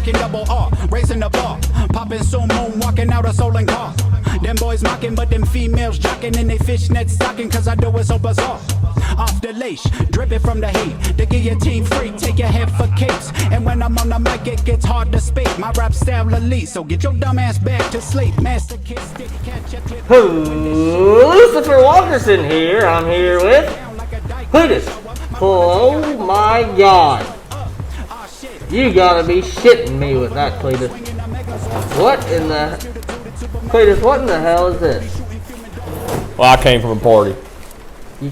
rocking double R, raising the bar, popping soon moon, walking out a stolen car. Them boys mocking, but them females jocking in they fishnet stocking, cause I do it so bizarre. Off the leash, dripping from the heat, the guillotine free, take your head for capes. And when I'm on the mic, it gets hard to speak. My rap style elite, so get your dumb ass back to sleep. Master kiss, stick, catch a clip. Lucifer Walkerson here. I'm here with Cletus. Oh my God. You gotta be shitting me with that, Cletus. What in the... Cletus, what in the hell is this? Well, I came from a party. You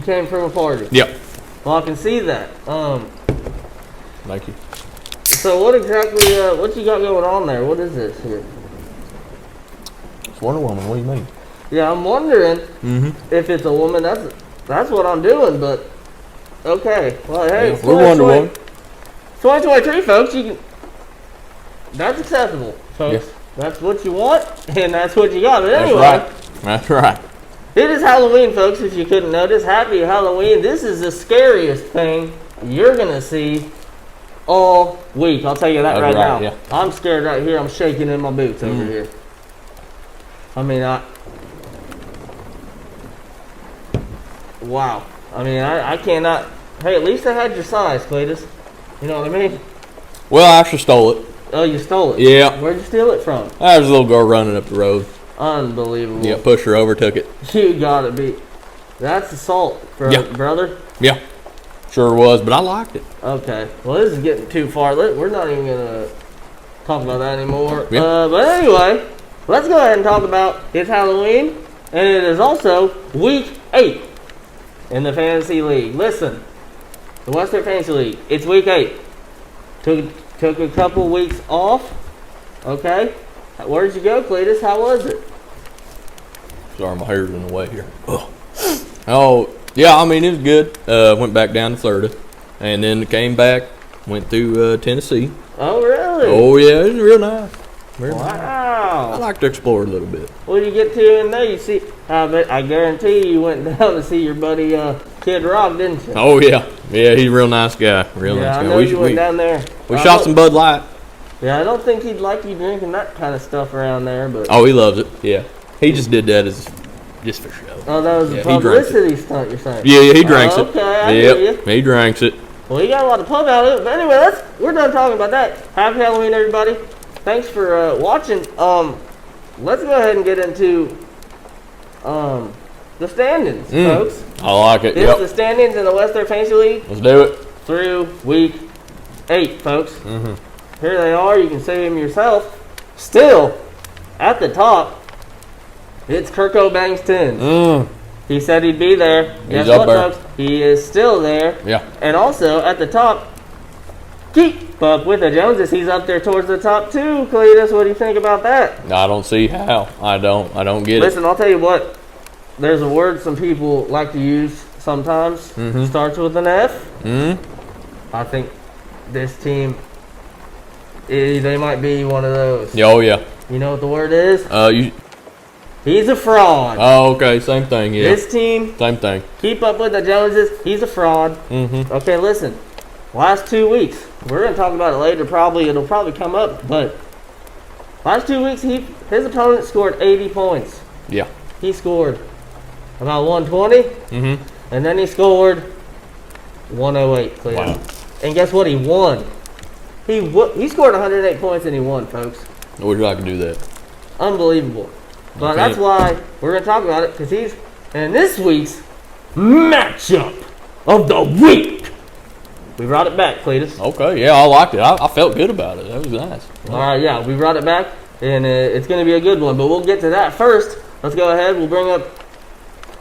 came from a party? Yep. Well, I can see that. Thank you. So what exactly, what you got going on there? What is this here? It's Wonder Woman, what do you mean? Yeah, I'm wondering if it's a woman. That's what I'm doing, but okay. Well, hey, Yeah, we're Wonder Woman. 2023, folks. You can. That's acceptable, folks. Yeah. That's what you want, and that's what you got. But anyway, That's right. It is Halloween, folks. If you couldn't notice, happy Halloween. This is the scariest thing you're gonna see all week. I'll tell you that right now. Yeah. I'm scared right here. I'm shaking in my boots over here. I mean, wow. I mean, I cannot. Hey, at least I had your size, Cletus. You know what I mean? Well, I actually stole it. Oh, you stole it? Yeah. Where'd you steal it from? There was a little girl running up the road. Unbelievable. Yeah, pushed her over, took it. You gotta be. That's assault, brother. Yeah. Sure was, but I liked it. Okay. Well, this is getting too far. We're not even gonna talk about that anymore. Yeah. But anyway, let's go ahead and talk about it's Halloween, and it is also week 8 in the fantasy league. Listen, the Western Fantasy League. It's week 8. Took a couple weeks off. Okay. Where'd you go, Cletus? How was it? Sorry, my hair's in the way here. Ugh. Oh, yeah, I mean, it was good. Went back down to Florida, and then came back, went through Tennessee. Oh, really? Oh, yeah, it was real nice. Wow. I like to explore a little bit. What did you get to in there? You see, I guarantee you went down to see your buddy Kid Rock, didn't you? Oh, yeah. Yeah, he's a real nice guy. Real nice guy. I know you went down there. We shot some Bud Light. Yeah, I don't think he'd like you drinking that kind of stuff around there, but... Oh, he loves it. Yeah. He just did that just for show. Oh, that was a publicity stunt, you're saying? Yeah, he drinks it. Okay, I hear you. He drinks it. Well, you got a lot of pub out of it. But anyway, we're done talking about that. Happy Halloween, everybody. Thanks for watching. Let's go ahead and get into the standings, folks. I like it. It's the standings in the Western Fantasy League. Let's do it. Through week 8, folks. Here they are. You can see them yourself. Still, at the top, it's Kirko Bangs 10. He said he'd be there. Guess what, folks? He is still there. Yeah. And also, at the top, keep up with the Joneses. He's up there towards the top, too. Cletus, what do you think about that? I don't see how. I don't get it. Listen, I'll tell you what. There's a word some people like to use sometimes. Starts with an F. I think this team... they might be one of those. Oh, yeah. You know what the word is? He's a fraud. Oh, okay. Same thing, yeah. This team. Same thing. Keep up with the Joneses. He's a fraud. Okay, listen. Last 2 weeks. We're going to talk about it later. It'll probably come up. But last 2 weeks, his opponent scored 80 points. Yeah. He scored about 120. And then he scored 108. Clear. Wow. And guess what? He won. He scored 108 points and he won, folks. I wish I could do that. Unbelievable. But that's why we're going to talk about it, because he's in this week's matchup of the week. We brought it back, Cletus. Okay, yeah, I liked it. I felt good about it. That was nice. All right, yeah, we brought it back, and it's going to be a good one. But we'll get to that first. Let's go ahead. We'll bring up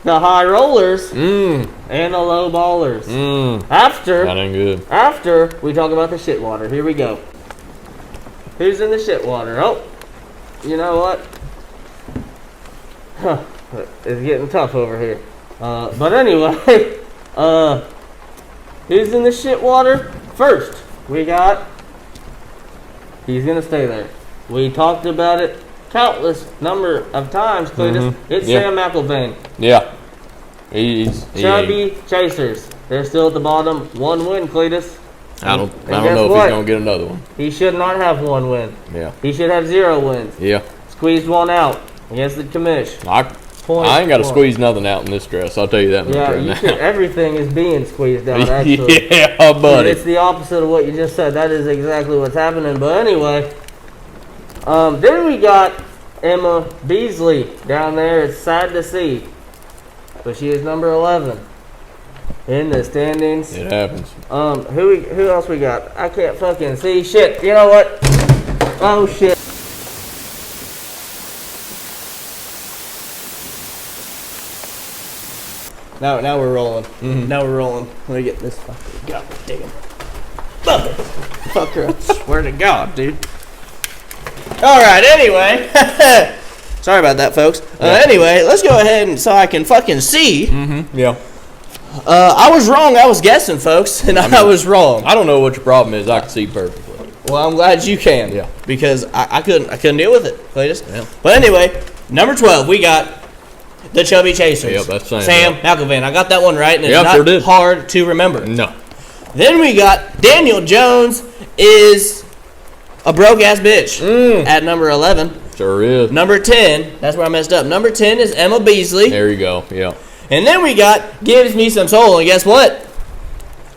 the high rollers and the low ballers. After that ain't good. After we talk about the shit water. Here we go. Who's in the shit water? Oh, you know what? It's getting tough over here. But anyway, who's in the shit water? First, we got... He's going to stay there. We talked about it countless number of times, Cletus. It's Sam McElvain. Yeah. He's Chubby Chasers. They're still at the bottom. 1 win, Cletus. I don't know if he's gonna get another one. He should not have one win. Yeah. He should have 0 wins. Yeah. Squeezed one out against the commish. I ain't got to squeeze nothing out in this dress. I'll tell you that much right now. Everything is being squeezed out, actually. Yeah, buddy. It's the opposite of what you just said. That is exactly what's happening. But anyway, then we got Emma Beasley down there. It's sad to see, but she is number 11 in the standings. It happens. Who else we got? I can't fucking see shit. You know what? Oh shit. Now we're rolling. Mm-hmm. Now we're rolling. Let me get this fucker. God damn. Motherfucker, I swear to God, dude. Alright, anyway. Sorry about that, folks. Anyway, let's go ahead and so I can fucking see. Mm-hmm. Yeah. I was wrong. I was guessing, folks, and I was wrong. I don't know what your problem is. I can see perfectly. Well, I'm glad you can. Yeah. Because I couldn't deal with it, Cletus. Yeah. But anyway, number 12, we got the Chubby Chasers. Yep, that's Sam Malcolm. I got that one right, and it's sure not hard to remember. No. Then we got Daniel Jones is a broke-ass bitch at number 11. Sure is. Number 10, that's where I messed up. Number 10 is Emma Beasley. There you go. Yeah. And then we got Gives Me Some Soul. And guess what?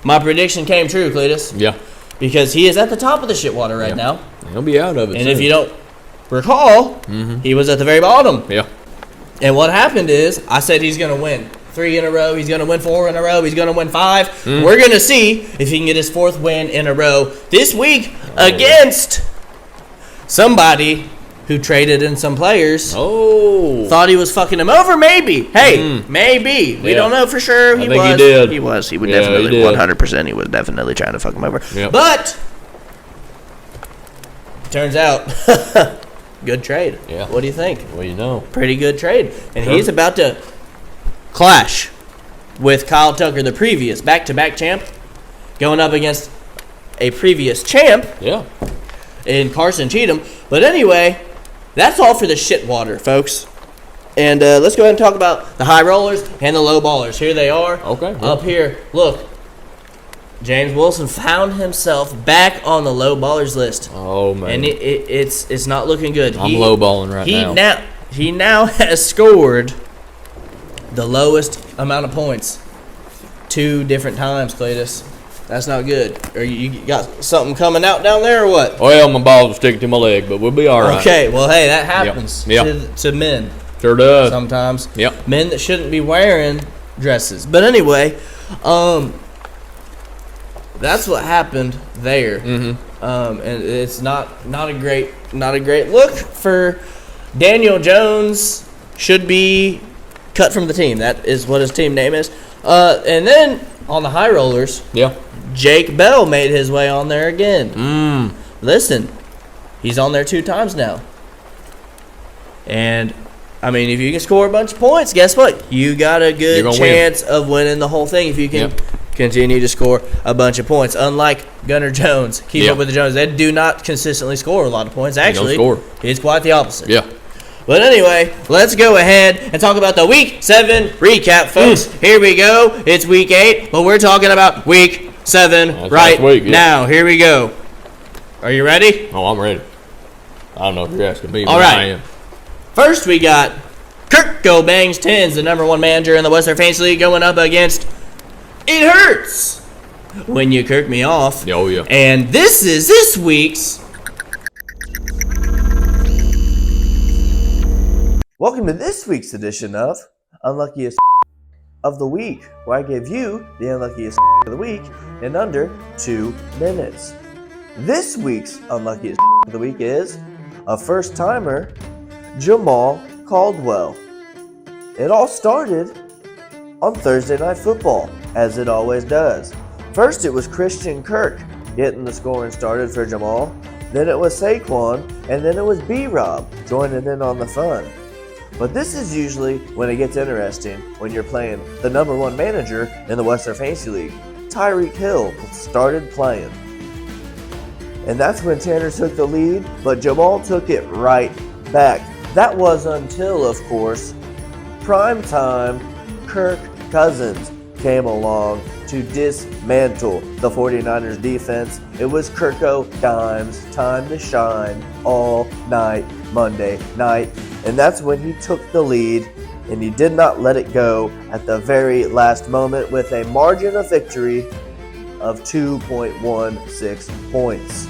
My prediction came true, Cletus. Yeah. Because he is at the top of the shitwater right now. He'll be out of it And soon. if you don't recall, he was at the very bottom. Yeah. And what happened is, I said he's going to win 3 in a row. He's going to win 4 in a row. He's going to win 5. We're going to see if he can get his 4th win in a row this week against somebody who traded in some players. Oh. Thought he was fucking him over, maybe. Hey, maybe. We don't know for sure. I think he did. He was. He would Yeah, definitely, he did. 100%, he was definitely trying to fuck him over. Yep. But, turns out, good trade. Yeah. What do you think? Well, you know. Pretty good trade. And Sure. he's about to clash with Kyle Tucker, the previous back-to-back champ, going up against a previous champ Yeah. in Carson Cheatham. But anyway, that's all for the shitwater, folks. And let's go ahead and talk about the high rollers and the low ballers. Here they are. Okay. Up here, look. James Wilson found himself back on the low ballers list. Oh, man. And it's not looking good. I'm low balling right now. He now has scored the lowest amount of points 2 different times, Cletus. That's not good. Or you got something coming out down there or what? Well, my balls are sticking to my leg, but we'll be all right. Okay, well, hey, that happens Yep. to men Sure does. sometimes. Yep. Men that shouldn't be wearing dresses. But anyway, that's what happened there. And it's not a great look for Daniel Jones. Should be cut from the team. That is what his team name is. And then on the high rollers, Yeah. Jake Bell made his way on there again. Listen, he's on there 2 times now. And, I mean, if you can score a bunch of points, guess what? You got a good chance of winning the whole thing if you can continue to score a bunch of points. Unlike Gunnar Jones, keep up with the Jones. They do not consistently score a lot of points. Actually, it's quite the opposite. Yeah. But anyway, let's go ahead and talk about the Week 7 recap, folks. Here we go. It's Week 8, but we're talking about Week 7 right now. Here we go. Are you ready? Oh, I'm ready. I don't know if you're asking me, but All right. I am. First, we got Kirk Go Bangs 10s, the #1 manager in the Western Fantasy League, going up against It Hurts When You Kirk Me Off. Oh, yeah. And this is this week's... Welcome to this week's edition of Unluckiest of the Week, where I give you the unluckiest of the week in under 2 minutes. This week's unluckiest of the week is a first-timer, Jamaal Caldwell. It all started on Thursday Night Football, as it always does. First, it was Christian Kirk getting the scoring started for Jamaal. Then it was Saquon, and then it was B-Rob joining in on the fun. But this is usually when it gets interesting when you're playing the #1 manager in the Western Fantasy League. Tyreek Hill started playing. And that's when Tanner took the lead, but Jamaal took it right back. That was until, of course, primetime Kirk Cousins came along to dismantle the 49ers defense. It was Kirko Dimes' time to shine all night Monday night, and that's when he took the lead, and he did not let it go at the very last moment with a margin of victory of 2.16 points.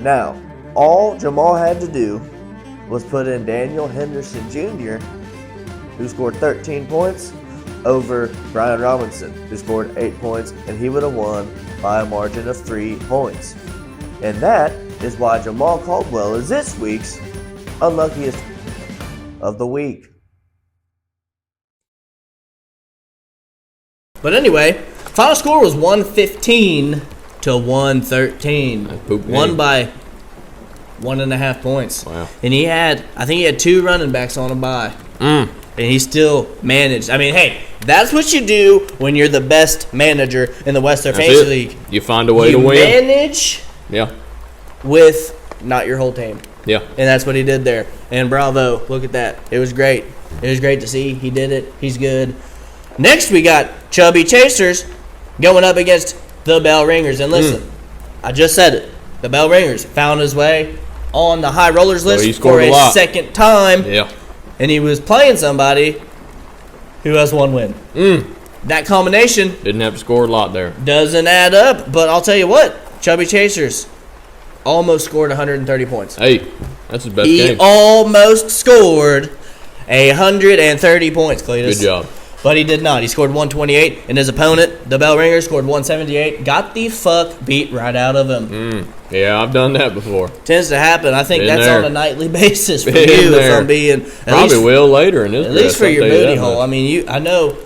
Now, all Jamaal had to do was put in Daniel Henderson Jr., who scored 13 points, over Brian Robinson, who scored 8 points, and he would have won by a margin of 3 points. And that is why Jamaal Caldwell is this week's unluckiest of the week. But anyway, final score was 115 to 113. Won by 1.5 points. Wow. And I think he had 2 running backs on a bye. And he still managed. I mean, hey, that's what you do when you're the best manager in the Western Fantasy League. You find a way to win. You manage with not your whole team. Yeah. And that's what he did there. And bravo, look at that. It was great. It was great to see. He did it. He's good. Next, we got Chubby Chasers going up against the Bell Ringers. And listen, I just said it. The Bell Ringers found his way on the high rollers list for a second time. Yeah. And he was playing somebody who has 1 win. That combination Didn't have to score a lot there. doesn't add up. But I'll tell you what, Chubby Chasers almost scored 130 points. Hey, that's his best He game. almost scored 130 points, Cletus. Good job. But he did not. He scored 128, and his opponent, the Bell Ringers, scored 178. Got the fuck beat right out of him. Yeah, I've done that before. Tends to happen. I think Been that's there. on a nightly basis for Been you, there. if I'm being... Probably will later in this. At least for your booty hole. I mean, I know...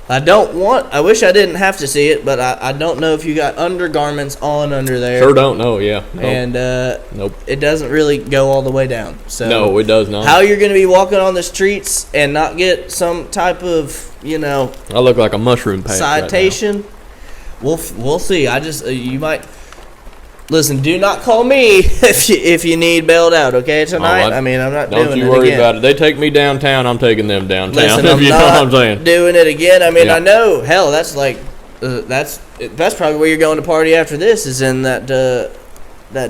I wish I didn't have to see it, but I don't know if you got undergarments on under there. Sure don't know, yeah. Nope. And Nope. it doesn't really go all the way down. So No, it does not. how you're going to be walking on the streets and not get some type of, I look like a mushroom patch citation, we'll see. I just you might listen. Do not call me if you need bailed out. Okay, tonight. I mean, I'm not doing it again. Don't you worry about it. They take me downtown. I'm taking them downtown. Listen, if I'm you know what I'm not saying. doing it again. I mean, I know. Hell, that's like that's probably where you're going to party after this. Is in that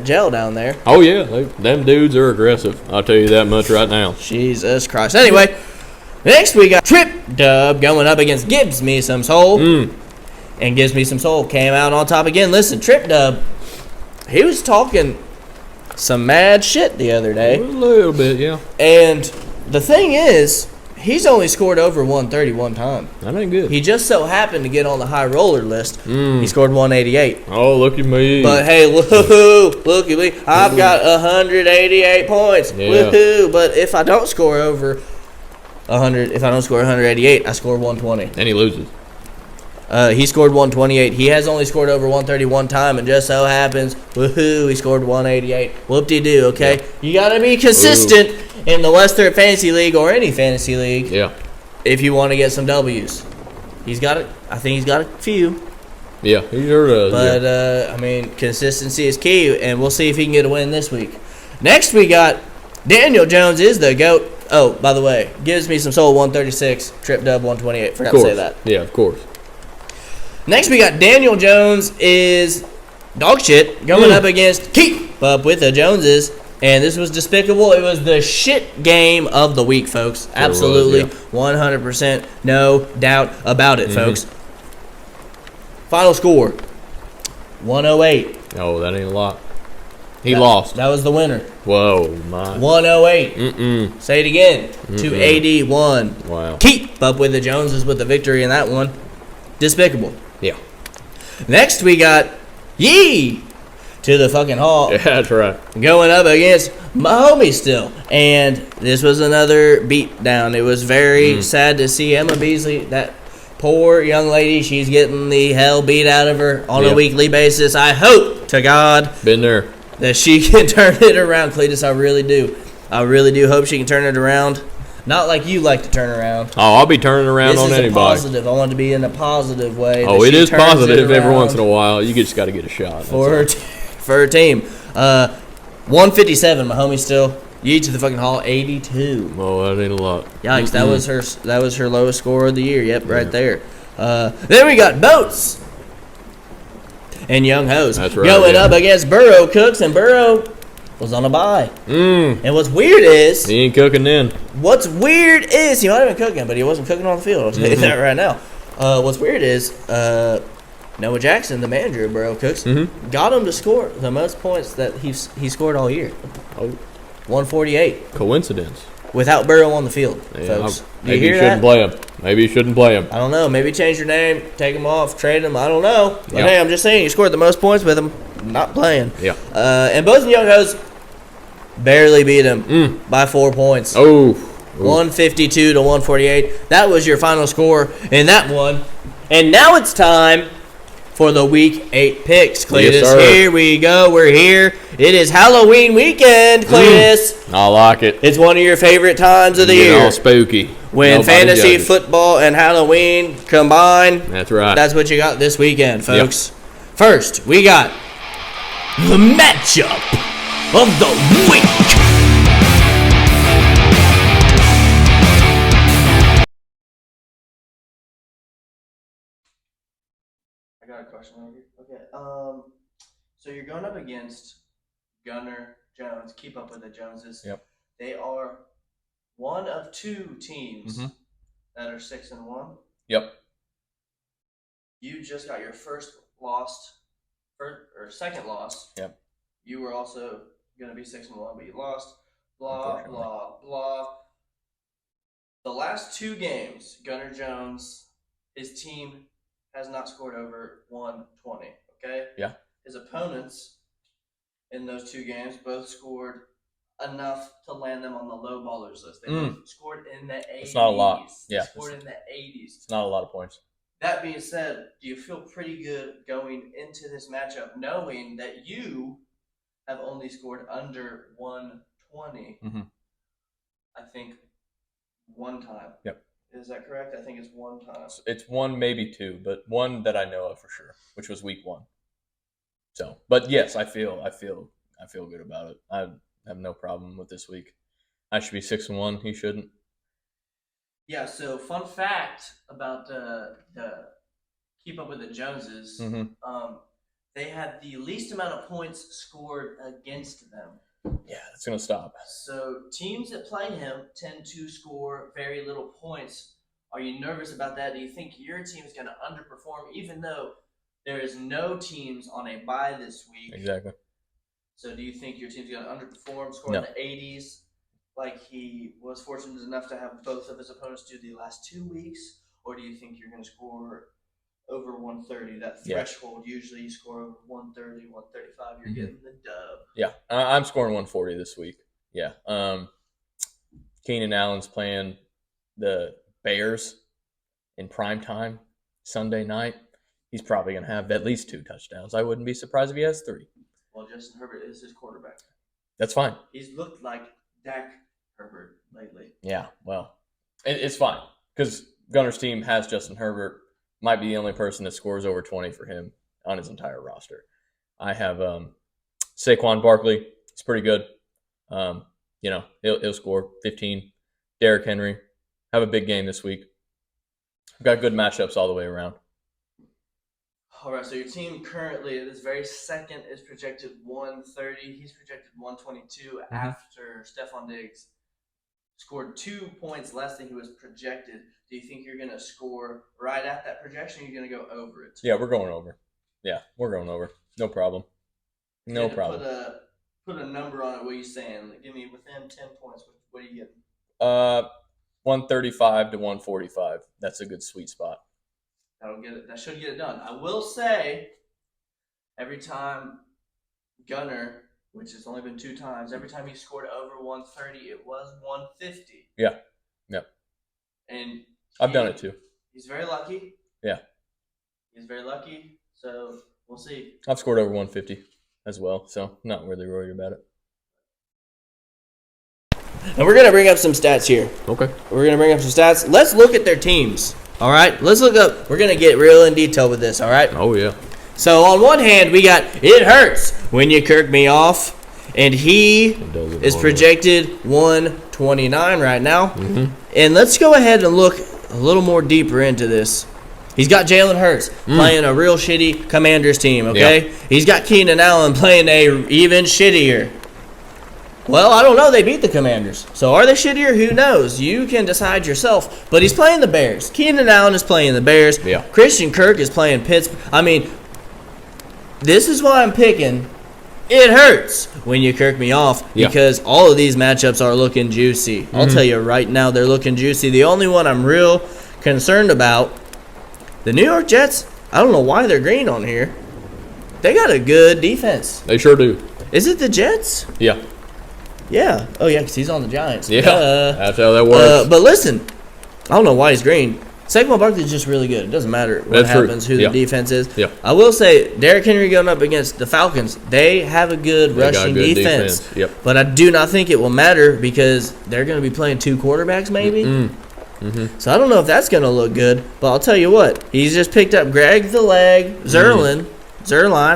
jail down there. Oh yeah, them dudes are aggressive. I'll tell you that much right now. Jesus Christ. Anyway, next we got Trip Dub going up against Gives Me Some Soul. And Gives Me Some Soul came out on top again. Listen, Trip Dub, he was talking some mad shit the other day. A little bit, yeah. And the thing is, he's only scored over 130 one time. That ain't good. He just so happened to get on the high roller list. He scored 188. Oh, look at me. But hey, woohoo, look at me. I've got 188 points. Yeah. Woohoo. But if I don't score over 100, if I don't score 188, I score 120. And he loses. He scored 128. He has only scored over 130 one time, and just so happens, woohoo, he scored 188. Whoop-de-doo, okay? Yeah. You got to be consistent in the Western Fantasy League or any fantasy league if you want to get some W's. He's got it. I think he's got a few. Yeah, he sure does. But, I mean, consistency is key, and we'll see if he can get a win this week. Next, we got Daniel Jones is the GOAT. Oh, by the way, Gives Me Some Soul 136, Trip Dub 128. Forgot to say that. Yeah, of course. Next, we got Daniel Jones is dog shit going up against Keep Up with the Joneses. And this was despicable. It was the shit game of the week, folks. Absolutely. 100%. No doubt about it, folks. Final score 108. Oh, that ain't a lot. He lost. That was the winner. Whoa, my. 108. Say it again. 281. Wow. Keep Up with the Joneses with the victory in that one. Despicable. Yeah. Next, we got Yee to the fucking hall. Yeah, that's right. Going up against my homie still. And this was another beat down. It was very sad to see Emma Beasley, that poor young lady, she's getting the hell beat out of her on a weekly basis. I hope to God Been there. that she can turn it around, Cletus. I really do. I really do hope she can turn it around. Not like you like to turn around. Oh, I'll be turning around on anybody. Positive. I want it to be in a positive way. Oh, it is positive every once in a while. You just got to get a shot. For her team. 157, my homie still. Yee to the fucking hall, 82. Oh, that ain't a lot. Yikes, that was her lowest score of the year. Yep, right there. Then we got Boats and Young Hose going up against Burrow Cooks, and Burrow was on a bye. And what's weird is he ain't cooking then. What's weird is he might have been cooking, but he wasn't cooking on the field. I'll tell you that right now. What's weird is Noah Jackson, the manager of Burrow Cooks, got him to score the most points that he scored all year. 148. Coincidence. Without Burrow on the field, Yeah, folks. maybe you shouldn't play him. Maybe you shouldn't play him. I don't know. Maybe change your name, take him off, trade him. I don't know. But Yeah. hey, I'm just saying you scored the most points with him not playing. Yeah. And Boats and Young Hose barely beat him by 4 points. Oh. 152 to 148. That was your final score in that one. And now it's time for the Week 8 picks, Cletus. Yes, sir. Here we go. We're here. It is Halloween weekend, Cletus. I like it. It's one of your favorite times of the year. All spooky. When Nobody fantasy, judges. football, and Halloween combine. That's right. That's what you got this weekend, folks. First, we got the matchup of the week. I got a question over here. Okay, so you're going up against Gunner Jones. Keep up with the Joneses. Yep. They are one of two teams that are 6-1. Yep. You just got your second loss. Yep. You were also going to be 6-1, but you lost. Blah, blah, blah. The last two games, Gunner Jones, his team has not scored over 120, okay? Yeah. His opponents in those two games both scored enough to land them on the low ballers list. They both scored in the 80s. It's not a lot. Yeah. They scored in the 80s. It's not a lot of points. That being said, do you feel pretty good going into this matchup knowing that you have only scored under 120? I think one time. Yep. Is that correct? I think it's one time. It's one, maybe two, but one that I know of for sure, which was week 1. So, but yes, I feel good about it. I have no problem with this week. I should be 6-1. He shouldn't. Yeah. So, fun fact about the Keep Up with the Joneses. They had the least amount of points scored against them. Yeah, that's gonna stop. So teams that play him tend to score very little points. Are you nervous about that? Do you think your team is going to underperform even though there is no teams on a bye this week? Exactly. So do you think your team's going to underperform, score in the 80s like he was fortunate enough to have both of his opponents do the last 2 weeks? Or do you think you're going to score over 130? That threshold, usually you score over 130, 135, you're getting the dub. Yeah, I'm scoring 140 this week. Yeah. Keenan Allen's playing the Bears in prime time Sunday night. He's probably going to have at least 2 touchdowns. I wouldn't be surprised if he has 3. Well, Justin Herbert is his quarterback. That's fine. He's looked like Dak Herbert lately. Yeah, well, it's fine because Gunner's team has Justin Herbert. Might be the only person that scores over 20 for him on his entire roster. I have Saquon Barkley. He's pretty good. He'll score 15. Derrick Henry. Have a big game this week. We've got good matchups all the way around. All right, so your team currently, this very second, is projected 130. He's projected 122 after Stephon Diggs scored 2 points less than he was projected. Do you think you're going to score right at that projection, or are you going to go over it? Yeah, we're going over. Yeah, we're going over. No problem. No problem. Put a number on it. What are you saying? Like, give me within 10 points. What are you getting? 135 to 145. That's a good sweet spot. That'll get it. That should get it done. I will say, every time Gunner, which has only been 2 times, every time he scored over 130, it was 150. Yeah. Yep. And I've done it too. He's very lucky. Yeah. He's very lucky. So we'll see. I've scored over 150 as well, so not really worried about it. And we're going to bring up some stats here. Okay. We're going to bring up some stats. Let's look at their teams. All right? Let's look up. We're going to get real in detail with this, all right? Oh, yeah. So on one hand, we got It Hurts When You Kirk Me Off. And he is projected 129 right now. And let's go ahead and look a little more deeper into this. He's got Jalen Hurts playing a real shitty Commanders team, okay? Yeah. He's got Keenan Allen playing a even shittier. Well, I don't know. They beat the Commanders. So are they shittier? Who knows? You can decide yourself. But he's playing the Bears. Keenan Allen is playing the Bears. Yeah. Christian Kirk is playing Pittsburgh. I mean, this is why I'm picking. It hurts when you kirk me off because all of these matchups are looking juicy. I'll tell you right now, they're looking juicy. The only one I'm real concerned about, the New York Jets, I don't know why they're green on here. They got a good defense. They sure do. Is it the Jets? Yeah. Yeah. Oh, yeah, because he's on the Giants. Yeah. That's how that works. But listen, I don't know why he's green. Saquon Barkley is just really good. It doesn't matter what happens, who the defense is. Yeah. I will say, Derrick Henry going up against the Falcons, they have a good rushing defense. Yep. But I do not think it will matter because they're going to be playing two quarterbacks maybe. So I don't know if that's going to look good. But I'll tell you what, he's just picked up Greg the Leg Zerline,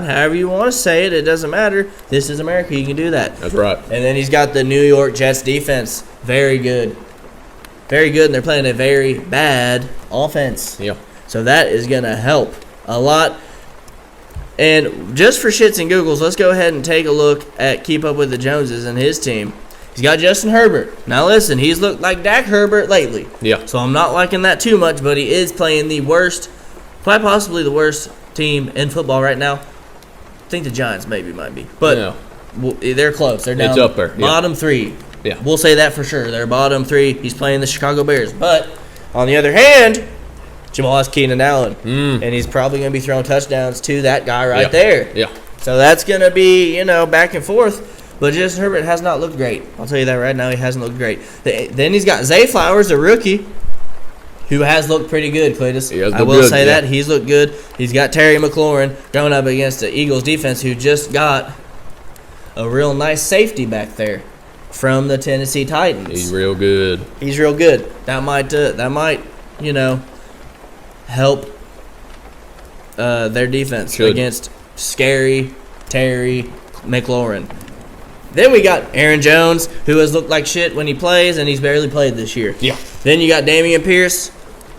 however you want to say it. It doesn't matter. This is America. You can do that. That's right. And then he's got the New York Jets defense. Very good. Very good, and they're playing a very bad offense. Yeah. So that is going to help a lot. And just for shits and giggles, let's go ahead and take a look at Keep Up With the Joneses and his team. He's got Justin Herbert. Now listen, he's looked like Dak Herbert lately. Yeah. So I'm not liking that too much, but he is playing the worst, quite possibly the worst team in football right now. I think the Giants maybe might be. But they're close. They're down. It's up there. Bottom three. Yeah. We'll say that for sure. They're bottom three. He's playing the Chicago Bears. But on the other hand, Jamaal has Keenan Allen. And he's probably going to be throwing touchdowns to that guy right there. Yeah. So that's going to be, back and forth. But Justin Herbert has not looked great. I'll tell you that right now. He hasn't looked great. Then he's got Zay Flowers, a rookie, who has looked pretty good, Cletus. I will say that. He's looked good. He's got Terry McLaurin going up against the Eagles defense, who just got a real nice safety back there from the Tennessee Titans. He's real good. He's real good. That might help their defense against scary Terry McLaurin. Then we got Aaron Jones, who has looked like shit when he plays, and he's barely played this year. Yeah. Then you got Dameon Pierce.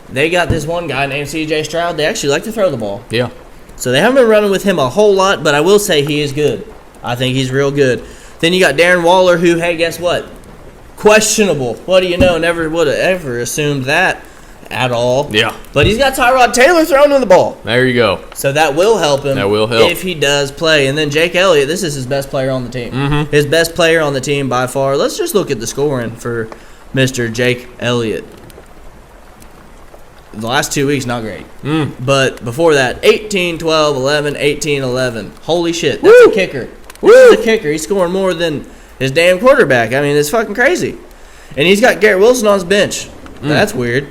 They got this one guy named C.J. Stroud. They actually like to throw the ball. Yeah. So they haven't been running with him a whole lot, but I will say he is good. I think he's real good. Then you got Darren Waller, who, hey, guess what? Questionable. What do you know? Never would have ever assumed that at all. Yeah. But he's got Tyrod Taylor throwing him the ball. There you go. So that will help him. That will help. If he does play. And then Jake Elliott, this is his best player on the team. Mm-hmm. His best player on the team by far. Let's just look at the scoring for Mr. Jake Elliott. The last 2 weeks, not great. But before that, 18, 12, 11, 18, 11. Holy shit. That's a kicker. This is a kicker. He's scoring more than his damn quarterback. I mean, it's fucking crazy. And he's got Garrett Wilson on his bench. That's weird.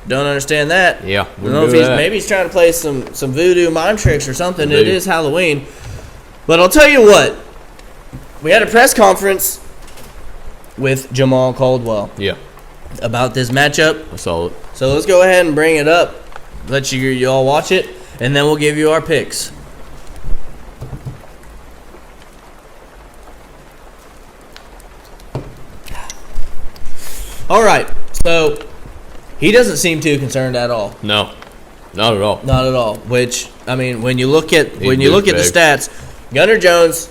Don't understand that. Yeah. I don't know if maybe he's trying to play some voodoo mind tricks or something. It is Halloween. But I'll tell you what. We had a press conference with Jamaal Caldwell. Yeah. About this matchup. I saw it. So let's go ahead and bring it up. Let you all watch it. And then we'll give you our picks. All right, so he doesn't seem too concerned at all. No, not at all. Not at all. Which, I mean, when you look at the stats, Gunnar Jones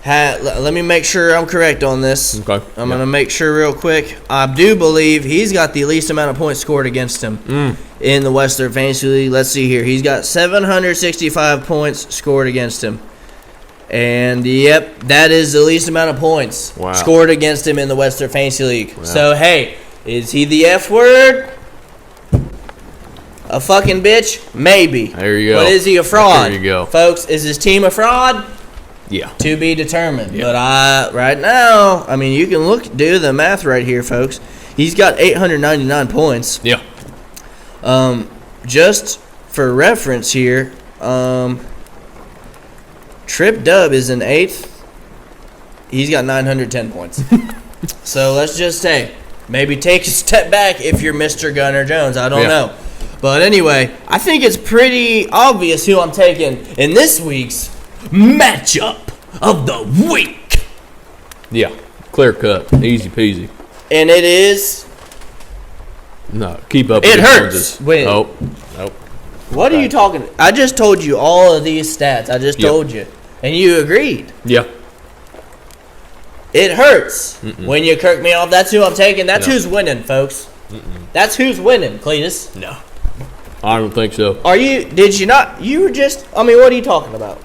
had. Let me make sure I'm correct on this. Okay. I'm gonna make sure real quick. I do believe he's got the least amount of points scored against him in the Western Fantasy League. Let's see here. He's got 765 points scored against him. And, yep, that is the least amount of points scored against him in the Western Fantasy League. Wow. So, hey, is he the F word? A fucking bitch? Maybe. There you go. But is he a fraud? There you go. Folks, is his team a fraud? Yeah. To be determined. Yeah. But right now, I mean, you can do the math right here, folks. He's got 899 points. Yeah. Just for reference here, Trip Dub is in 8th. He's got 910 points. So let's just say, maybe take a step back if you're Mr. Gunnar Jones. I don't know. But anyway, I think it's pretty obvious who I'm taking in this week's matchup of the week. Yeah, clear cut. Easy peasy. And it is No, keep up. It with the hurts Joneses. when- Nope. What are you talking? I just told you all of these stats. I just told you, and you agreed. Yeah. It hurts when you kirk me off. That's who I'm taking. That's No. who's winning, folks. That's who's winning, Cletus. No. I don't think so. Are you? Did you not? You were just. I mean, what are you talking about?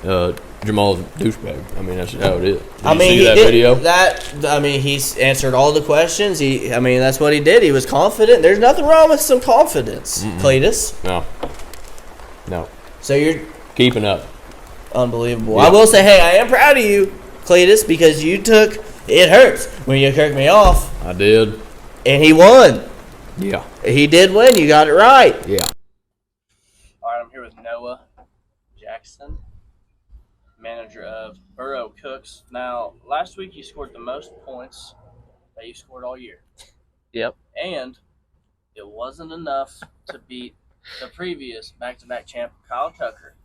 Jamaal's a douchebag. I mean, that's just how it is. Did I you mean, see he that did video? that. I mean, he's answered all the questions. I mean, that's what he did. He was confident. There's nothing wrong with some confidence, Cletus. No. So you're Keeping up. unbelievable. Yeah. I will say, hey, I am proud of you, Cletus, because you took. It hurts when you kirked me off, I did. and he won. Yeah. He did win. You got it right. Yeah. All right, I'm here with Noah Jackson, manager of Burrow Cooks. Now, last week you scored the most points that you scored all year. Yep. And it wasn't enough to beat the previous back-to-back champ, Kyle Tucker.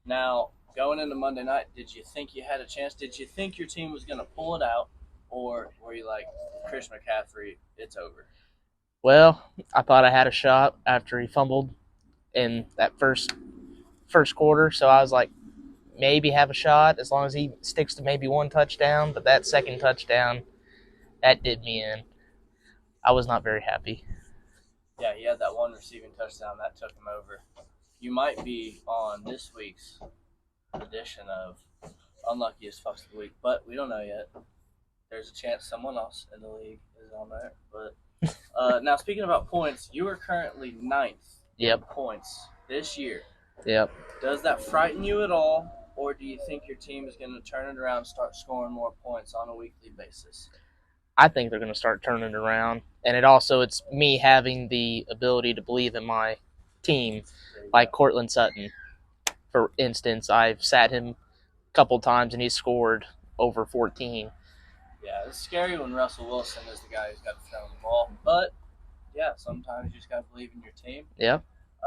Now, going into Monday night, did you think you had a chance? Did you think your team was going to pull it out? Or were you like, Chris McCaffrey, it's over? Well, I thought I had a shot after he fumbled in that first quarter, so I was like, maybe have a shot as long as he sticks to maybe one touchdown. But that second touchdown, that did me in. I was not very happy. Yeah, he had that one receiving touchdown that took him over. You might be on this week's edition of Unluckiest Fucks of the Week, but we don't know yet. There's a chance someone else in the league is on there. But now, speaking about points, you are currently 9th in points this year. Yep. Does that frighten you at all, or do you think your team is going to turn it around and start scoring more points on a weekly basis? I think they're going to start turning it around. And it's me having the ability to believe in my team, like Cortland Sutton. For instance, I've sat him a couple times and he's scored over 14. Yeah, it's scary when Russell Wilson is the guy who's got to throw the ball. But, yeah, sometimes you just got to believe in your team. Yeah.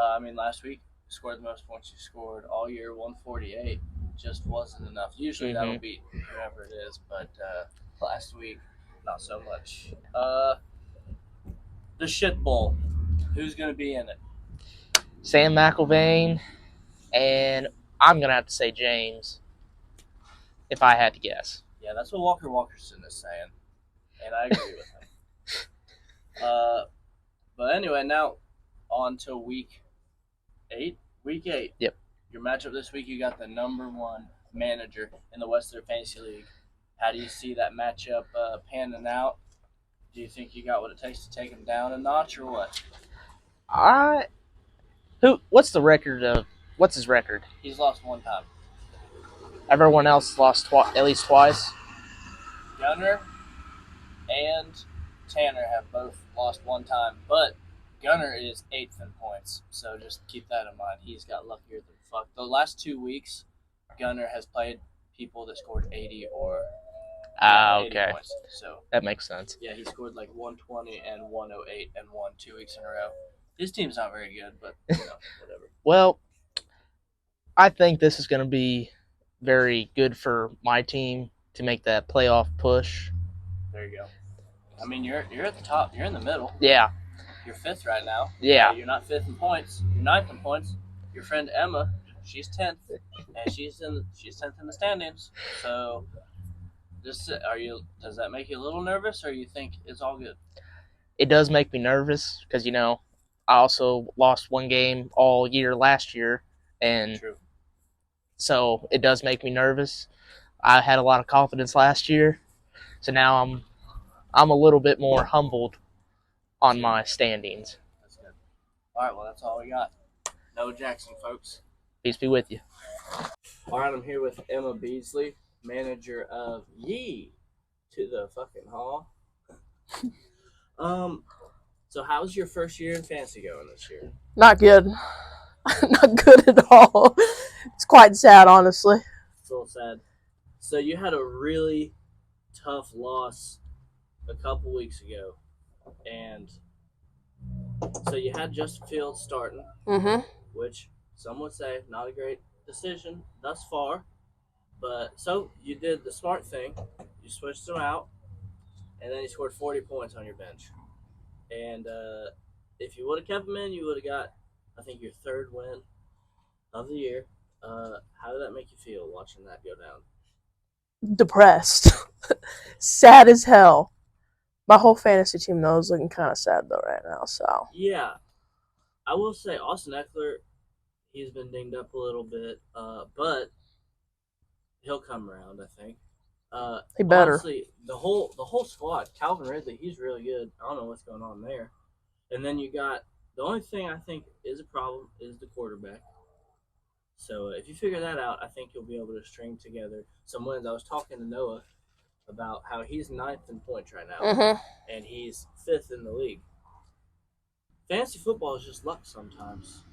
I mean, last week, you scored the most points you scored all year, 148. Just wasn't enough. Usually that'll beat whoever it is, but last week, not so much. The shit bowl. Who's going to be in it? Sam McElvain, and I'm going to have to say James, if I had to guess. Yeah, that's what Walker Walkerson is saying, and I agree with him. But anyway, now on to week 8. Week 8. Yep. Your matchup this week, you got the number 1 manager in the Western Fantasy League. How do you see that matchup panning out? Do you think you got what it takes to take him down a notch, or what? What's the record of? What's his record? He's lost 1 time. Everyone else lost at least twice. Gunner and Tanner have both lost 1 time, but Gunner is 8th in points, so just keep that in mind. He's got luckier than fuck. The last 2 weeks, Gunner has played people that scored 80 or 80 Okay. points. So That makes sense. yeah, he scored like 120 and 108 and won 2 weeks in a row. His team's not very good, but whatever. Well, I think this is going to be very good for my team to make that playoff push. There you go. I mean, you're at the top. You're in the middle. Yeah. You're 5th right now. Yeah. You're not 5th in points. You're 9th in points. Your friend Emma, she's 10th, and she's 10th in the standings. So, does that make you a little nervous, or you think it's all good? It does make me nervous because, I also lost 1 game all year last year, and True. so it does make me nervous. I had a lot of confidence last year, so now I'm a little bit more humbled on my standings. That's good. All right, well, that's all we got. Noah Jackson, folks. Peace be with you. All right, I'm here with Emma Beasley, manager of Yee to the fucking Hall. So how's your first year in fantasy going this year? Not good. Not good at all. It's quite sad, honestly. It's a little sad. So you had a really tough loss a couple weeks ago, and so you had Justin Fields starting, which some would say not a great decision thus far. But so you did the smart thing. You switched him out, and then he scored 40 points on your bench. And if you would have kept him in, you would have got, I think, your third win of the year. How did that make you feel watching that go down? Depressed. Sad as hell. My whole fantasy team, though, is looking kind of sad, though, right now. So Yeah. I will say Austin Eckler, he's been dinged up a little bit, but he'll come around, I think. He better. Honestly, the whole squad, Calvin Ridley, he's really good. I don't know what's going on there. And then you got, the only thing I think is a problem is the quarterback. So if you figure that out, I think you'll be able to string together some wins. I was talking to Noah about how he's 9th in points right now, and he's 5th in the league. Fantasy football is just luck sometimes,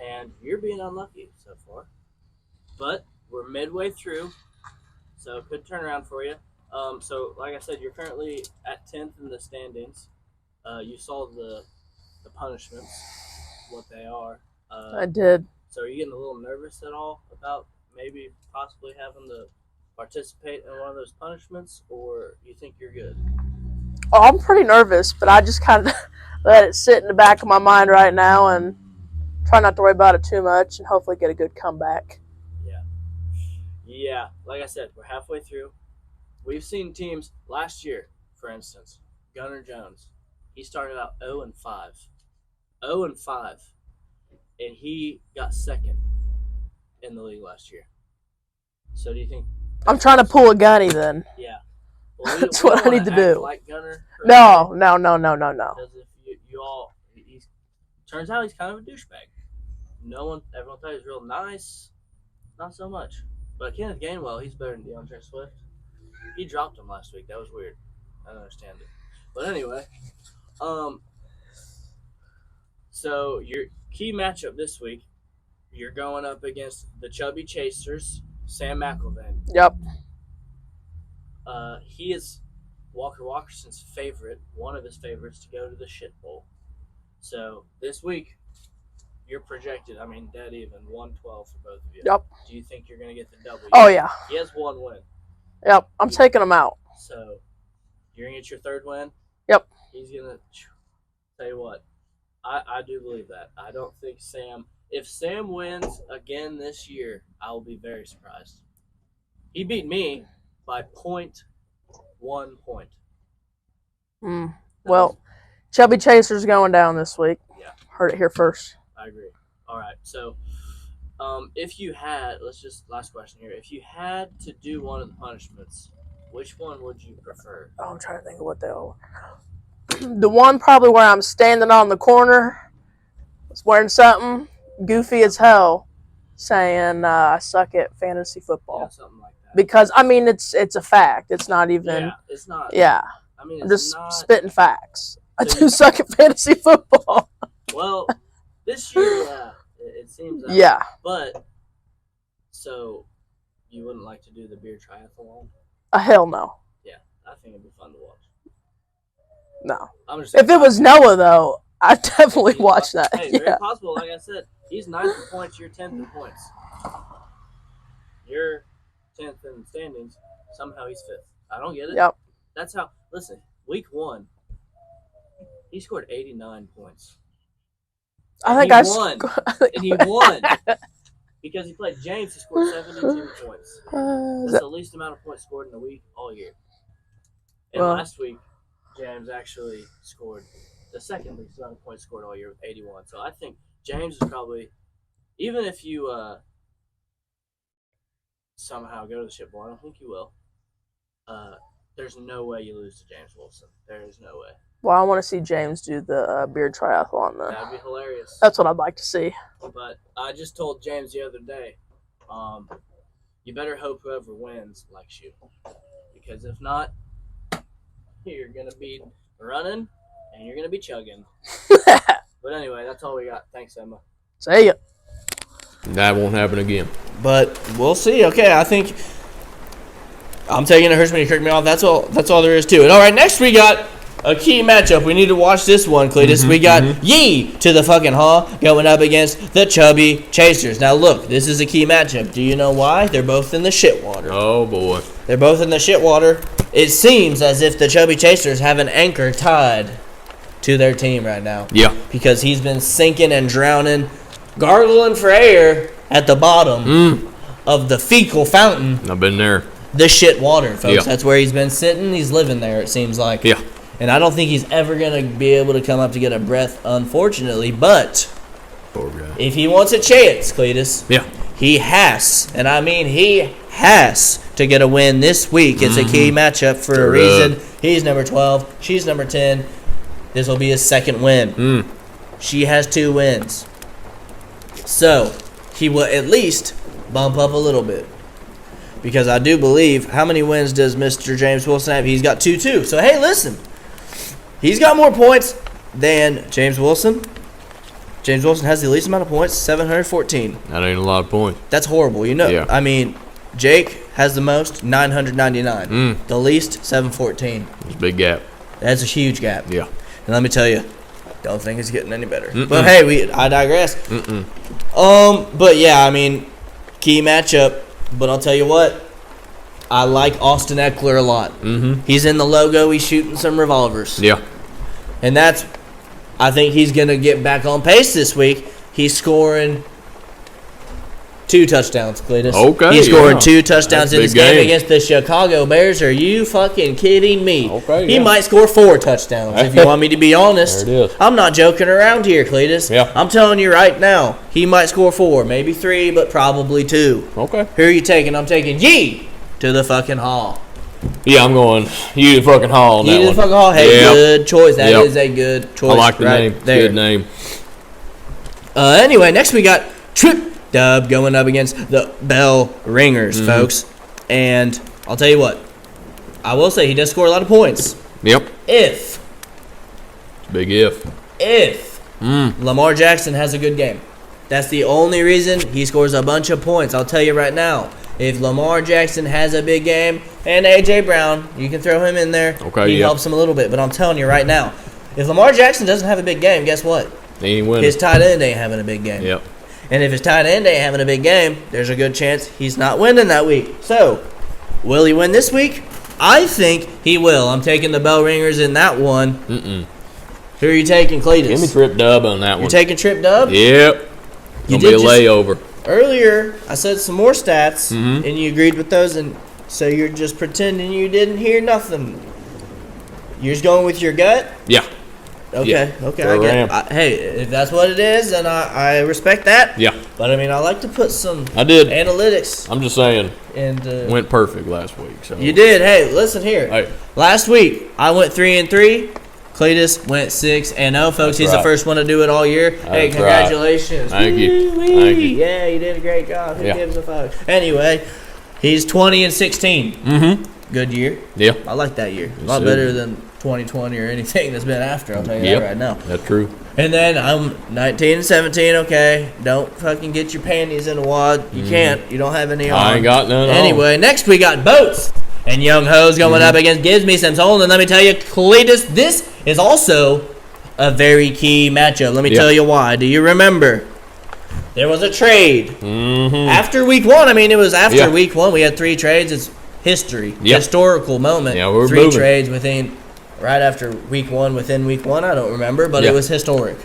and you're being unlucky so far. But we're midway through, so it could turn around for you. So like I said, you're currently at 10th in the standings. You saw the punishments, what they are. I did. So are you getting a little nervous at all about maybe possibly having to participate in one of those punishments, or you think you're good? Oh, I'm pretty nervous, but I just kind of let it sit in the back of my mind right now and try not to worry about it too much and hopefully get a good comeback. Yeah, like I said, we're halfway through. We've seen teams last year, for instance, Gunnar Jones. He started out 0-5. 0-5. And he got second in the league last year. So do you think... I'm trying to pull a Gunny then. Yeah. Well, That's what I need to do. Like Gunnar. No. Because if you all... turns out he's kind of a douchebag. Everyone thought he was real nice. Not so much. But Kenneth Gainwell, he's better than DeAndre Swift. He dropped him last week. That was weird. I don't understand it. But anyway, so your key matchup this week, you're going up against the Chubby Chasers, Sam McElvain. Yep. He is Walker Walkerson's favorite, one of his favorites, to go to the shit bowl. So this week, you're projected, dead even, 1-12 for both of you. Yep. Do you think you're going to get the W? Oh, yeah. He has one win. Yep. I'm taking him out. So you're going to get your third win? Yep. He's going to tell you what. I do believe that. I don't think if Sam wins again this year, I will be very surprised. He beat me by 0.1 point. Well, Chubby Chaser's going down this week. Yeah. Heard it here first. I agree. All right. So if you had, last question here. If you had to do one of the punishments, which one would you prefer? Oh, I'm trying to think of what they are. The one probably where I'm standing on the corner, wearing something goofy as hell, saying I suck at fantasy football. Yeah, something like that. Because it's a fact. It's not even. Yeah, it's not. Yeah. It's I'm just not, spitting facts. I So do suck at fantasy football. Well, this year, yeah, it seems that Yeah. way. But so you wouldn't like to do the beer triathlon? Hell no. Yeah, I think it'd be fun to watch. No. I'm just If it was Noah, though, I'd definitely watch that. Hey, Yeah. very possible. Like I said, he's 9th in points. You're 10th in points. You're 10th in standings. Somehow he's 5th. I don't get it. Yep. That's how. Listen, week 1, he scored 89 points. I think won. And he won because he played James, who scored 72 points. That's the least amount of points scored in a week all year. And last week, James actually scored the second least amount of points scored all year with 81. So I think James is probably, even if you somehow go to the ship bowl, I don't think you will. There's no way you lose to James Wilson. There is no way. Well, I want to see James do the beard triathlon, though. That'd be hilarious. That's what I'd like to see. But I just told James the other day, you better hope whoever wins likes you. Because if not, you're going to be running and you're going to be chugging. But anyway, that's all we got. Thanks, Emma. See ya. That won't happen again. But we'll see. Okay, I think I'm taking it. Hurts when you trick me off. That's all there is to it. All right, next we got a key matchup. We need to watch this one, Cletus. We got Yee to the fucking going up against the Chubby Chasers. Now look, this is a key matchup. Do you know why? They're both in the shit water. Oh boy. They're both in the shit water. it seems as if the Chubby Chasers have an anchor tied to their team right now. Yeah. Because he's been sinking and drowning, gargling for air at the bottom of the fecal fountain. I've been there. The shit water, folks. Yeah. That's where he's been sitting. He's living there, it seems like. Yeah. And I don't think he's ever going to be able to come up to get a breath, unfortunately. But Poor guy. if he wants a chance, Cletus, Yeah. he has, and I mean he has to get a win this week. It's a key matchup for a Sure reason. He's number 12. She's number 10. This will be his second win. She has 2 wins. So, he will at least bump up a little bit. Because I do believe, how many wins does Mr. James Wilson have? He's got 2 too. So, hey, listen. He's got more points than James Wilson. James Wilson has the least amount of points, 714. That ain't a lot of points. That's horrible, you know. Yeah. I mean, Jake has the most, 999. The least, 714. It's a big gap. That's a huge gap. Yeah. And let me tell you, don't think it's getting any better. But hey, I digress. But yeah, I mean, key matchup. But I'll tell you what, I like Austin Eckler a lot. He's in the logo. He's shooting some revolvers. Yeah. And that's, I think he's going to get back on pace this week. He's scoring 2 touchdowns, Cletus. Okay, He's scoring yeah. 2 touchdowns That's in a this big game game. against the Chicago Bears. Are you fucking kidding me? Okay, He yeah. might score 4 touchdowns, if you want me to be honest. There it is. I'm not joking around here, Cletus. Yeah. I'm telling you right now, he might score 4, maybe 3, but probably 2. Okay. Who are you taking? I'm taking Yee to the fucking Hall. Yeah, I'm going you to the fucking Hall on Yee that to the one. fucking Hall. Hey, Yep. good choice. That is Yep. a good choice. I like the right name. It's a there. good name. Anyway, next we got Trip Dub going up against the Bell Ringers, folks. And I'll tell you what, I will say he does score a lot of points. Yep. If Big if. Lamar Jackson has a good game. That's the only reason he scores a bunch of points. I'll tell you right now. If Lamar Jackson has a big game, and A.J. Brown, you can throw him in there. Okay, He yeah. helps him a little bit. But I'm telling you right now, if Lamar Jackson doesn't have a big game, guess what? He ain't winning. His tight end ain't having a big game. Yep. And if his tight end ain't having a big game, there's a good chance he's not winning that week. So, will he win this week? I think he will. I'm taking the Bell Ringers in that one. Who are you taking, Cletus? Give me Trip Dub on that You're one. taking Trip Dub? Yep. You Gonna be a did just- layover. Earlier, I said some more stats, and you agreed with those, and so you're just pretending you didn't hear nothing. You're just going with your gut? Yeah. Okay, Yeah, okay. sure I get am. hey, if that's what it is, then I respect that. Yeah. But, I mean, I like to put some I did. analytics. I'm just saying. And Went perfect last week. So you did. Hey, listen here. Hey. Last week, I went 3-3. Cletus went 6-0, folks. That's He's right. the first one to do it all year. Hey, That's congratulations. Thank you. Woo-wee. Thank you. Yeah, you did a great job. Who Yeah. gives a fuck? Anyway, he's 20-16. Good year. Yeah. I like that year. A Yes, lot sir. better than 2020 or anything that's been after. I'll tell you Yep. that right now. That's true. And then I'm 19-17. Okay, don't fucking get your panties in a wad. You can't. You don't have any on. I ain't got none on. Anyway, next we got Boats and Young Hoes going up against Gives Me Some Soul. And let me tell you, Cletus, this is also a very key matchup. Let me Yeah. tell you why. Do you remember? There was a trade after week 1. I mean, it was after Yeah. week 1. We had 3 trades. It's history, Yep. historical moment. Yeah, we're 3 moving. trades right after week 1, within week 1. I don't remember, but Yeah. it was historic.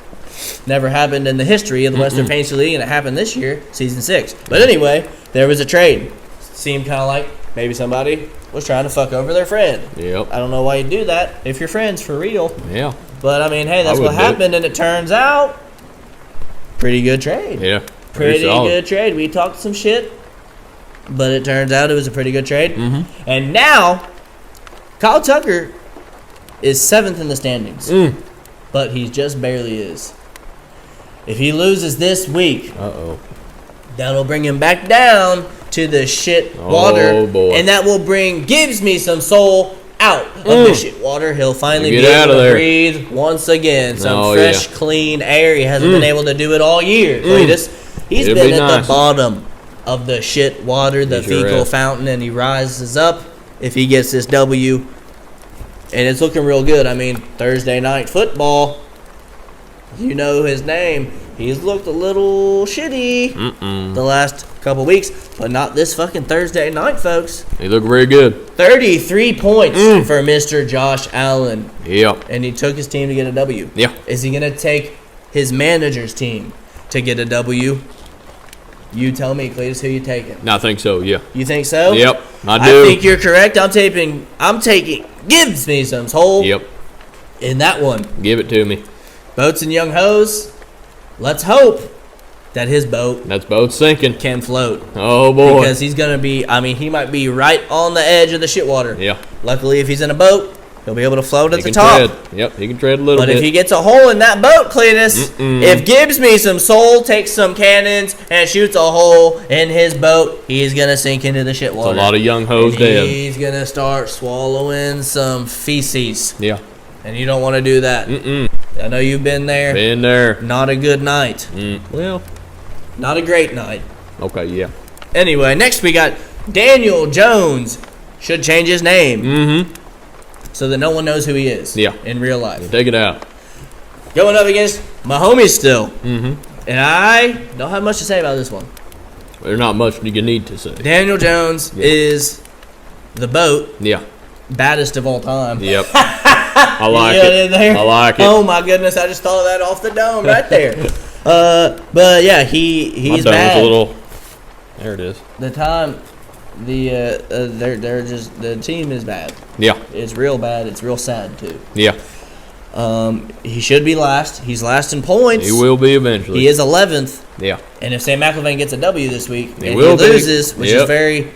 Never happened in the history of the Western Fantasy League, and it happened this year, season 6. But anyway, there was a trade. Seemed kind of like maybe somebody was trying to fuck over their friend. Yep. I don't know why you do that if you're friends for real. Yeah. But I mean, hey, that's I what would do it. happened, and it turns out pretty good trade. Yeah. Pretty solid. good trade. We talked some shit, but it turns out it was a pretty good trade. And now, Kyle Tucker is 7th in the standings, but he just barely is. If he loses this week, Uh-oh. that'll bring him back down to the shit water, Oh, boy. and that will bring Gives Me Some Soul out of the shit water. He'll finally Get be out able of to there. breathe once again. Some Oh, fresh, yeah. clean air. He hasn't been able to do it all year. Cletus. He's It'll been be at nice. the bottom of the shit water, the He sure fecal has. fountain, and he rises up if he gets this W. And it's looking real good. I mean, Thursday night football, you know his name. He's looked a little shitty the last couple weeks, but not this fucking Thursday night, folks. He looked very good. 33 points for Mr. Josh Allen. Yep. And he took his team to get a W. Yeah. Is he going to take his manager's team to get a W? You tell me, Cletus, who you taking? I think so, yeah. You think so? Yep, I do. I think you're correct. I'm taking gives me some soul Yep. in that one. Give it to me. Boats and Young Hoes. Let's hope that his boat That's boat sinking. can float. Oh, boy. Because he's going to be, he might be right on the edge of the shit water. Yeah. Luckily, if he's in a boat, he'll be able to float at He the can top. tread. Yep, he can tread a little But bit. if he gets a hole in that boat, Cletus, if Gibbs me some soul, takes some cannons, and shoots a hole in his boat, he's going to sink into the shit water. It's a lot of young hoes And dead. he's going to start swallowing some feces. Yeah. And you don't want to do that. I know you've been there. Been there. Not a good night. Well, Not a great night. okay, yeah. Anyway, next we got Daniel Jones. Should change his name. So that no one knows who he is. Yeah. In real life. Take it out. Going up against my homies still. And I don't have much to say about this one. There's not much you need to say. Daniel Jones is the boat Yeah. baddest of all time. Yep. I like You got it. in there? I like it. Oh my goodness, I just thought of that off the dome right there. But yeah, he's My dome was bad. a little. There it is. The time, they're just, the team is bad. Yeah. It's real bad. It's real sad too. Yeah. He should be last. He's last in points. He will be eventually. He is 11th. Yeah. And if Sam McElvain gets a W this week, He and will he be. loses, which Yep. is very,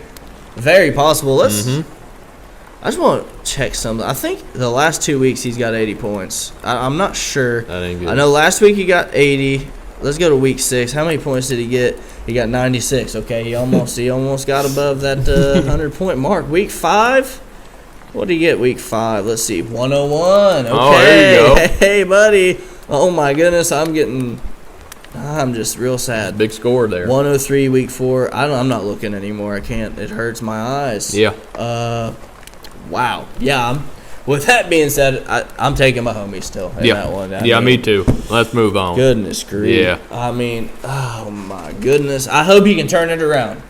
very possible. I just want to check something. I think the last 2 weeks he's got 80 points. I'm not sure. That ain't good. I know last week he got 80. Let's go to week 6. How many points did he get? He got 96. Okay, he almost got above that 100-point mark. Week 5. What did he get week 5? Let's see. 101. Okay. Oh, there you go. Hey, buddy. Oh my goodness, I'm just real sad. Big score there. 103 week 4. I'm not looking anymore. I can't. It hurts my eyes. Yeah. Wow. Yeah. With that being said, I'm taking my homie still in Yeah. that one. I Yeah, mean, me too. Let's move on. Goodness grief. Yeah. I mean, oh my goodness. I hope he can turn it around.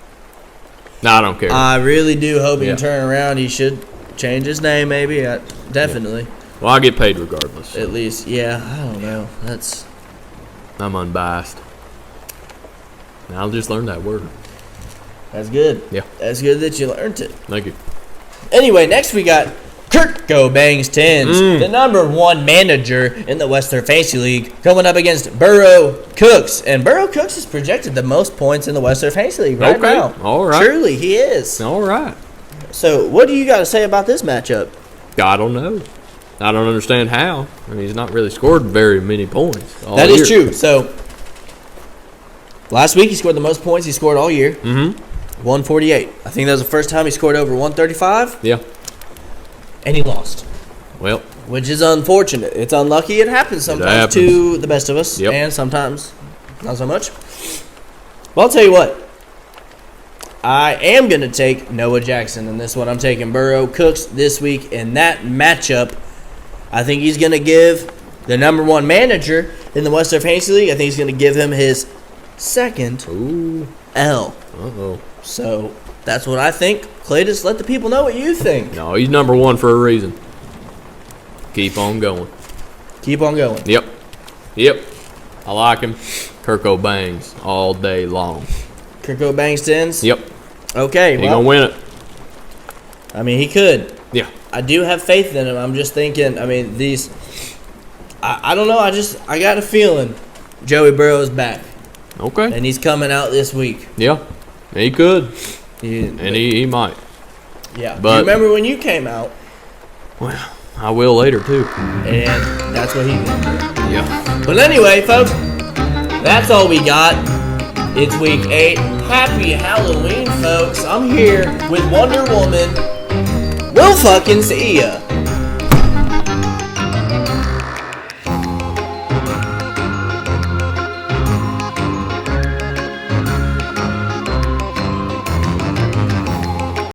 No, I don't care. I really do hope he Yeah. can turn around. He should change his name, maybe. Definitely. Well, I get paid regardless. At least, yeah. I don't know. I'm unbiased. And I'll just learn that word. That's good. Yeah. That's good that you learned it. Thank you. Anyway, next we got Kirk Go Bangs Tins, the #1 manager in the Western Fantasy League, going up against Burrow Cooks. And Burrow Cooks is projected the most points in the Western Fantasy League right Okay. now. All right. Truly, he is. All right. So, what do you got to say about this matchup? I don't know. I don't understand how. I mean, he's not really scored very many points. That is true. So, last week he scored the most points he scored all year. 148. I think that was the first time he scored over 135, Yeah. and he lost. Well, Which is unfortunate. It's unlucky. It happens sometimes happens. to the best of us, Yep. and sometimes not so much. But I'll tell you what. I am going to take Noah Jackson in this one. I'm taking Burrow Cooks this week in that matchup. I think he's going to give the #1 manager in the Western Fantasy League, I think he's going to give him his second ooh. L. Uh-oh. So that's what I think. Cletus, let the people know what you think. No, he's #1 for a reason. Keep on going. Keep on going. Yep. Yep. I like him. Kirko Bangs all day long. Kirko Bangs Tins? Yep. Okay, He well, gonna win it. I mean, he could. Yeah. I do have faith in him. I'm just thinking, I mean, I don't know. I got a feeling Joey Burrow is back. Okay. And he's coming out this week. Yeah. He could. He- And he might. yeah. but- you remember when you came out, Well, I will later too. and that's what he did. Yeah. But anyway, folks, that's all we got. It's week 8. Happy Halloween, folks. I'm here with Wonder Woman. We'll fucking see ya.